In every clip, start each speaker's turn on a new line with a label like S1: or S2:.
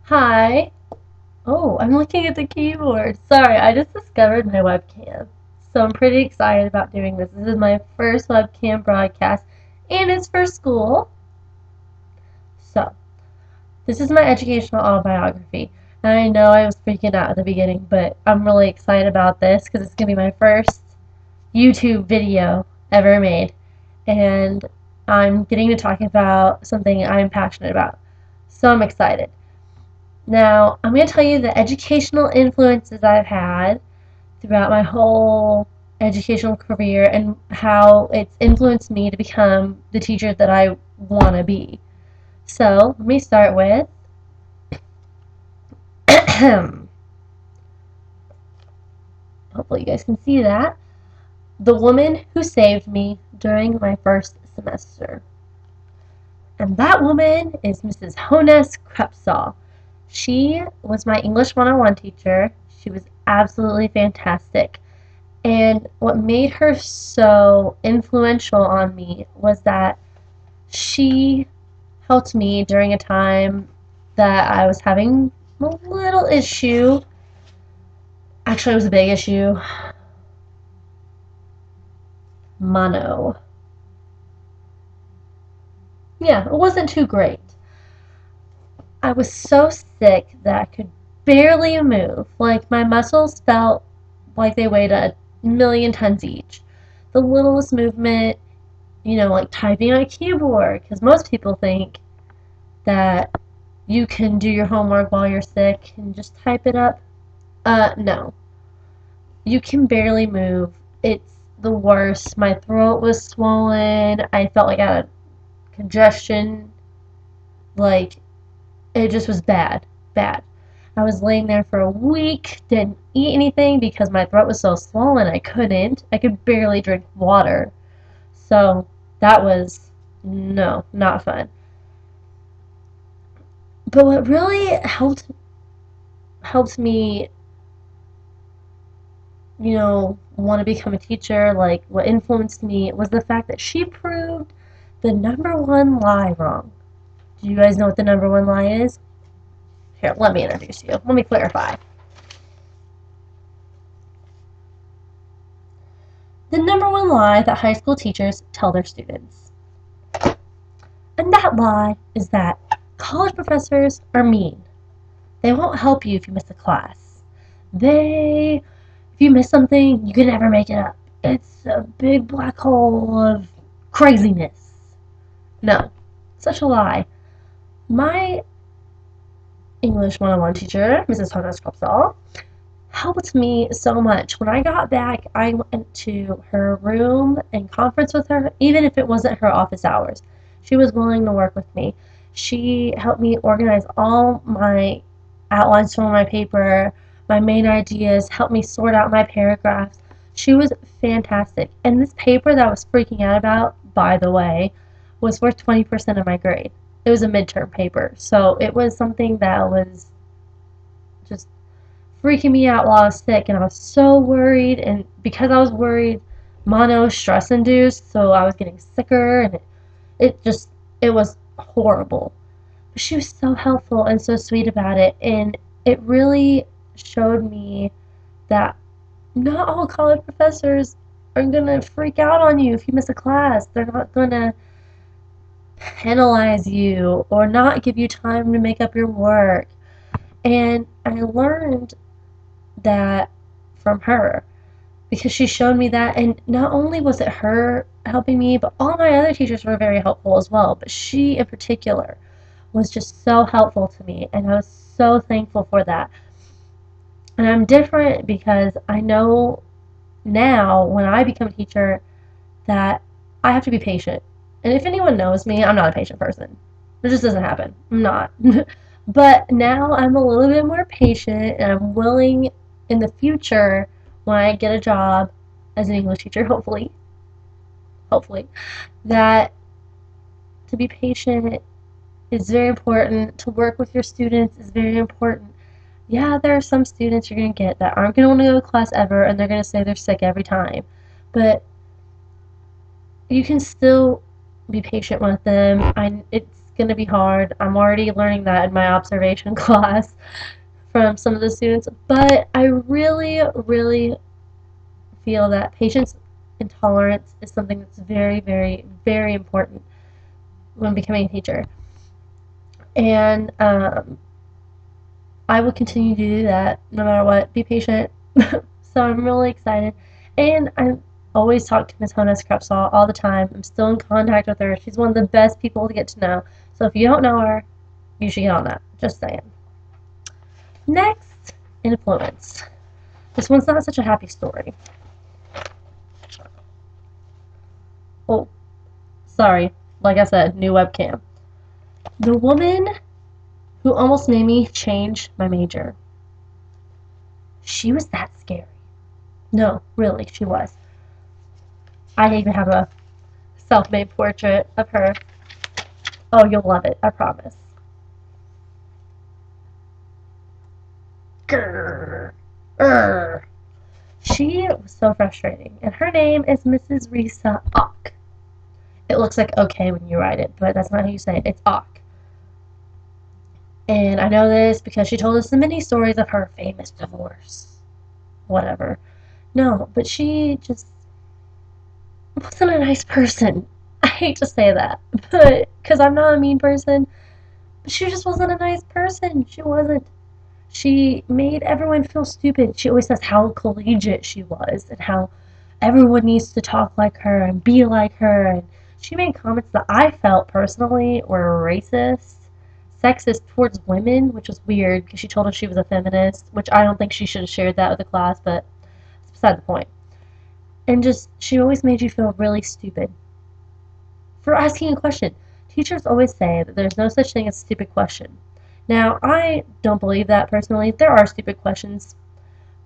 S1: Hi. Oh, I'm looking at the keyboard. Sorry, I just discovered my webcam. So I'm pretty excited about doing this. This is my first webcam broadcast, and it's for school. So, this is my educational autobiography. And I know I was freaking out at the beginning, but I'm really excited about this because it's going to be my first YouTube video ever made. And I'm getting to talk about something I'm passionate about. So I'm excited. Now, I'm going to tell you the educational influences I've had throughout my whole educational career and how it's influenced me to become the teacher that I want to be. So, let me start with hopefully you guys can see that. The woman who saved me during my first semester. And that woman is Mrs. Honus Krepsaw. She was my English 101 teacher. She was absolutely fantastic. And what made her so influential on me was that she helped me during a time that I was having a little issue. Actually, it was a big issue. Mono. Yeah, it wasn't too great. I was so sick that I could barely move. Like, my muscles felt like they weighed a million tons each. The littlest movement, like typing on a keyboard, because most people think that you can do your homework while you're sick and just type it up. No. You can barely move. It's the worst. My throat was swollen. I felt like I had congestion. Like, it just was bad. Bad. I was laying there for a week, didn't eat anything because my throat was so swollen I couldn't. I could barely drink water. So, that was, no, not fun. But what really helped me want to become a teacher, like what influenced me was the fact that she proved the number one lie wrong. Do you guys know what the number one lie is? Here, let me introduce you. Let me clarify. The number one lie that high school teachers tell their students. And that lie is that college professors are mean. They won't help you if you miss a class. If you miss something, you can never make it up. It's a big black hole of craziness. No, such a lie. My English 101 teacher, Mrs. Hodges-Kopsall, helped me so much. When I got back, I went to her room and conference with her, even if it wasn't her office hours. She was willing to work with me. She helped me organize all my outlines from my paper, my main ideas, helped me sort out my paragraphs. She was fantastic. And this paper that I was freaking out about, by the way, was worth 20% of my grade. It was a midterm paper, so it was something that was just freaking me out while I was sick, and I was so worried, and because I was worried, mono stress induced, so I was getting sicker, and it was horrible. But she was so helpful and so sweet about it, and it really showed me that not all college professors are gonna freak out on you if you miss a class. They're not gonna penalize you or not give you time to make up your work. And I learned that from her because she showed me that. And not only was it her helping me, but all my other teachers were very helpful as well. But she, in particular, was just so helpful to me. And I was so thankful for that. And I'm different because I know now when I become a teacher that I have to be patient. And if anyone knows me, I'm not a patient person. It just doesn't happen. I'm not. But now I'm a little bit more patient and I'm willing in the future when I get a job as an English teacher, hopefully, that to be patient is very important. To work with your students is very important. Yeah, there are some students you're going to get that aren't going to want to go to class ever and they're going to say they're sick every time. But you can still be patient with them. It's going to be hard. I'm already learning that in my observation class from some of the students, but I really, really feel that patience and tolerance is something that's very, very, very important when becoming a teacher. And I will continue to do that no matter what. Be patient. So I'm really excited. And I always talk to Miss Jonas Krepsall all the time. I'm still in contact with her. She's one of the best people to get to know. So if you don't know her, you should get on that. Just saying. Next, influence. This one's not such a happy story. Oh, sorry. Like I said, new webcam. The woman who almost made me change my major. She was that scary. No, really, she was. I even have a self-made portrait of her. Oh, you'll love it, I promise. Grrr. Grrr. She was so frustrating, and her name is Mrs. Risa Ock. It looks like okay when you write it, but that's not how you say it. It's Ock. And I know this because she told us the many stories of her famous divorce. Whatever. No, but she just wasn't a nice person. I hate to say that, but because I'm not a mean person, but she just wasn't a nice person. She wasn't. She made everyone feel stupid. She always says how collegiate she was and how everyone needs to talk like her and be like her. And she made comments that I felt personally were racist, sexist towards women, which was weird because she told us she was a feminist, which I don't think she should have shared that with the class, but it's beside the point. And just, she always made you feel really stupid for asking a question. Teachers always say that there's no such thing as a stupid question. Now, I don't believe that personally. There are stupid questions,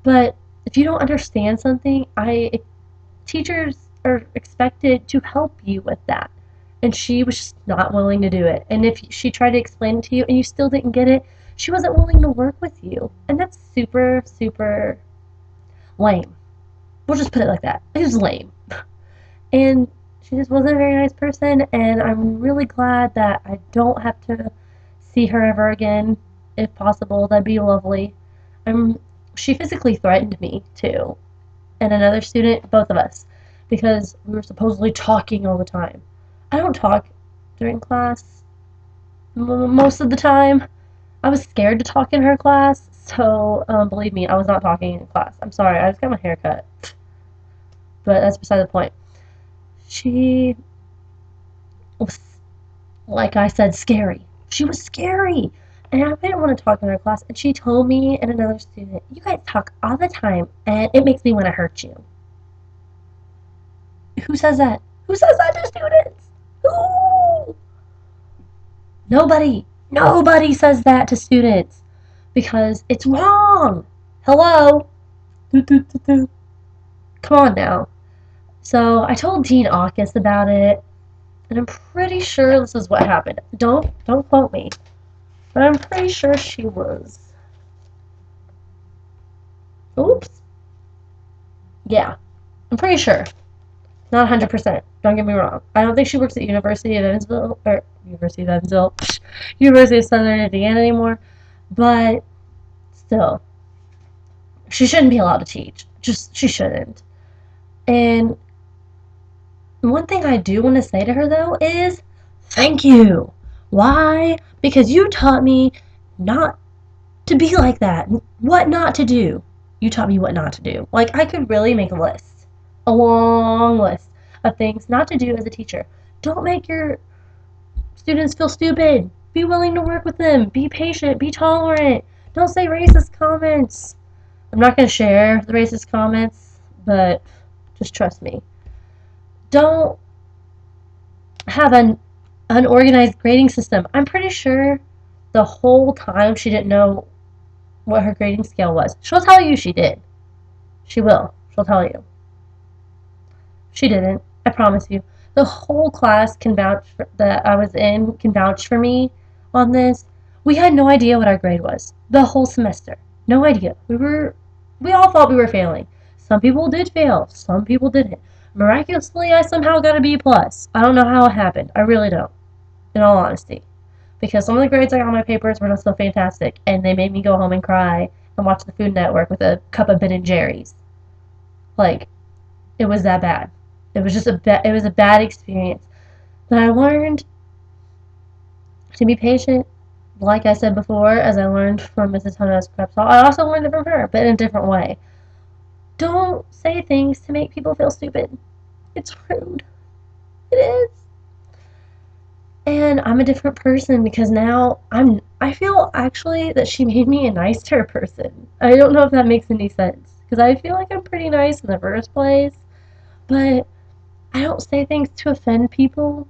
S1: but if you don't understand something, teachers are expected to help you with that. And she was just not willing to do it. And if she tried to explain it to you and you still didn't get it, she wasn't willing to work with you. And that's super, super lame. We'll just put it like that. It was lame. And she just wasn't a very nice person, and I'm really glad that I don't have to see her ever again, if possible. That'd be lovely. She physically threatened me, too, and another student, both of us, because we were supposedly talking all the time. I don't talk during class most of the time. I was scared to talk in her class, so believe me, I was not talking in class. I'm sorry, I just got my hair cut. But that's beside the point. She was, like I said, scary. She was scary. And I didn't want to talk in her class. And she told me and another student, you guys talk all the time, and it makes me want to hurt you. Who says that? Who says that to students? Who? Nobody. Nobody says that to students. Because it's wrong. Hello? Come on now. So I told Dean Aukus about it, and I'm pretty sure this is what happened. Don't quote me, but I'm pretty sure she was. Oops. Yeah, I'm pretty sure. Not 100%. Don't get me wrong. I don't think she works at University of Evansville or University of Southern Indiana anymore. But still, she shouldn't be allowed to teach. Just she shouldn't. And one thing I do want to say to her, though, is thank you. Why? Because you taught me not to be like that. What not to do. You taught me what not to do. Like, I could really make a list. A long list of things not to do as a teacher. Don't make your students feel stupid. Be willing to work with them. Be patient. Be tolerant. Don't say racist comments. I'm not going to share the racist comments, but just trust me. Don't have an unorganized grading system. I'm pretty sure the whole time she didn't know what her grading scale was. She'll tell you she did. She will. She'll tell you. She didn't. I promise you. The whole class can vouch that I was in can vouch for me on this. We had no idea what our grade was. The whole semester. No idea. We all thought we were failing. Some people did fail. Some people didn't. Miraculously, I somehow got a B+. I don't know how it happened. I really don't. In all honesty. because some of the grades I got on my papers were not so fantastic, and they made me go home and cry and watch the Food Network with a cup of Ben& Jerry's. Like, it was that bad. It was just it was a bad experience. But I learned to be patient, like I said before, as I learned from Mrs. Huno's prep talk. I also learned it from her, but in a different way. Don't say things to make people feel stupid. It's rude. It is. And I'm a different person because now I feel actually that she made me a nicer person. I don't know if that makes any sense because I feel like I'm pretty nice in the first place, but I don't say things to offend people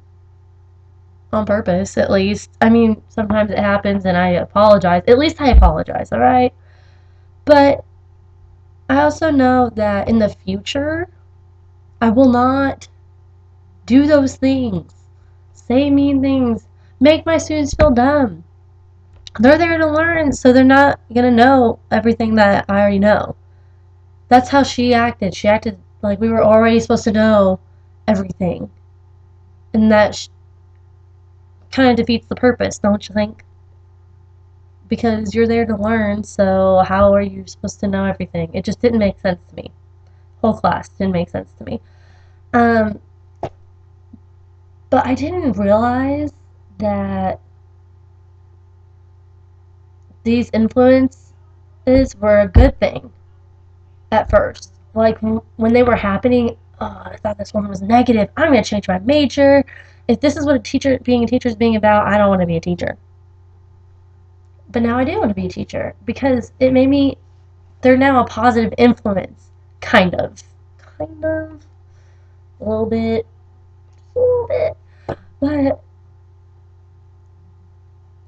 S1: on purpose, at least. I mean, sometimes it happens and I apologize. At least I apologize, all right? But I also know that in the future, I will not do those things. Say mean things. Make my students feel dumb. They're there to learn, so they're not going to know everything that I already know. That's how she acted. She acted like we were already supposed to know everything. And that kind of defeats the purpose, don't you think? Because you're there to learn, so how are you supposed to know everything? It just didn't make sense to me. Whole class didn't make sense to me. But I didn't realize that these influences were a good thing at first. Like, when they were happening, oh, I thought this one was negative. I'm going to change my major. If this is what being a teacher is being about, I don't want to be a teacher. But now I do want to be a teacher because it made me, they're now a positive influence. Kind of. Kind of. A little bit. A little bit. But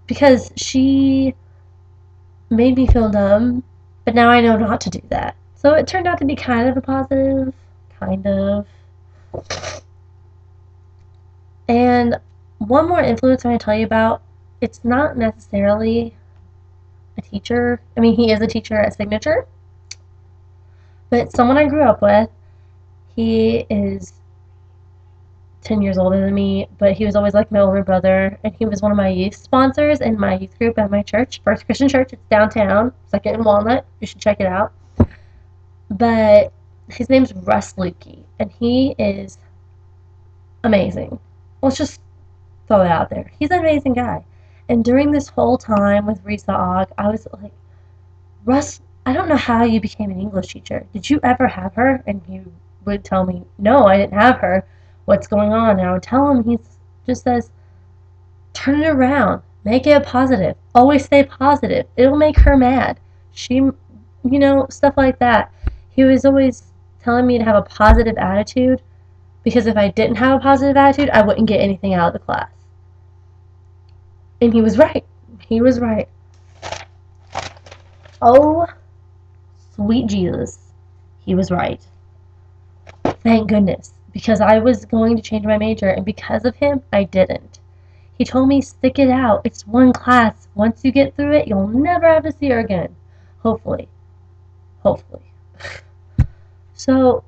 S1: because she made me feel dumb, but now I know not to do that. So it turned out to be kind of a positive. Kind of. And one more influence I'm going to tell you about, it's not necessarily a teacher. I mean, he is a teacher at Signature, but someone I grew up with. He is 10 years older than me, but he was always like my older brother, and he was one of my youth sponsors in my youth group at my church, First Christian Church. It's downtown, Second and Walnut. You should check it out. But his name's Russ Lukey, and he is amazing. Let's just throw it out there. He's an amazing guy. And during this whole time with Risa Og, I was like, Russ, I don't know how you became an English teacher. Did you ever have her? And he would tell me, no, I didn't have her. What's going on? And I would tell him, he just says, turn it around. Make it a positive. Always stay positive. It'll make her mad. Stuff like that. He was always telling me to have a positive attitude because if I didn't have a positive attitude, I wouldn't get anything out of the class. And he was right. He was right. Oh, sweet Jesus. He was right. Thank goodness. Because I was going to change my major, and because of him, I didn't. He told me, stick it out. It's one class. Once you get through it, you'll never have to see her again. Hopefully. Hopefully. So,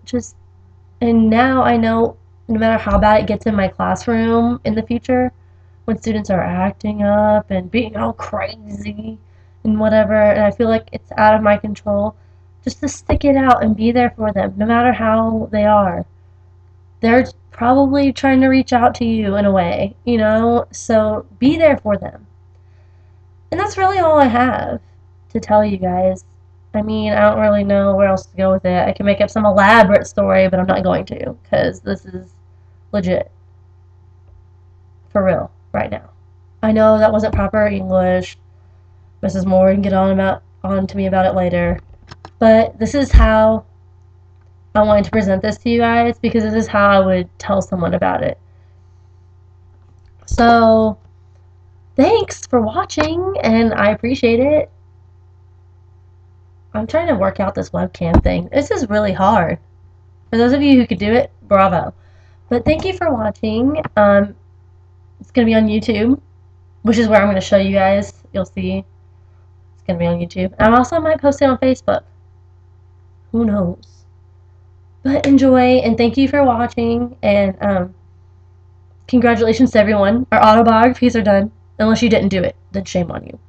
S1: and now I know no matter how bad it gets in my classroom in the future, when students are acting up and being all crazy and whatever, and I feel like it's out of my control, just to stick it out and be there for them, no matter how they are. They're probably trying to reach out to you in a way, so be there for them. And that's really all I have to tell you guys. I mean, I don't really know where else to go with it. I can make up some elaborate story, but I'm not going to, because this is legit. For real, right now. I know that wasn't proper English. Mrs. Moore can get on to me about it later. But this is how I wanted to present this to you guys, because this is how I would tell someone about it. So, thanks for watching, and I appreciate it. I'm trying to work out this webcam thing. This is really hard. For those of you who could do it, bravo. But thank you for watching. It's going to be on YouTube, which is where I'm going to show you guys. You'll see. It's going to be on YouTube. I also might post it on Facebook. Who knows? But enjoy, and thank you for watching, and congratulations to everyone. Our autobiographies are done. Unless you didn't do it, then shame on you.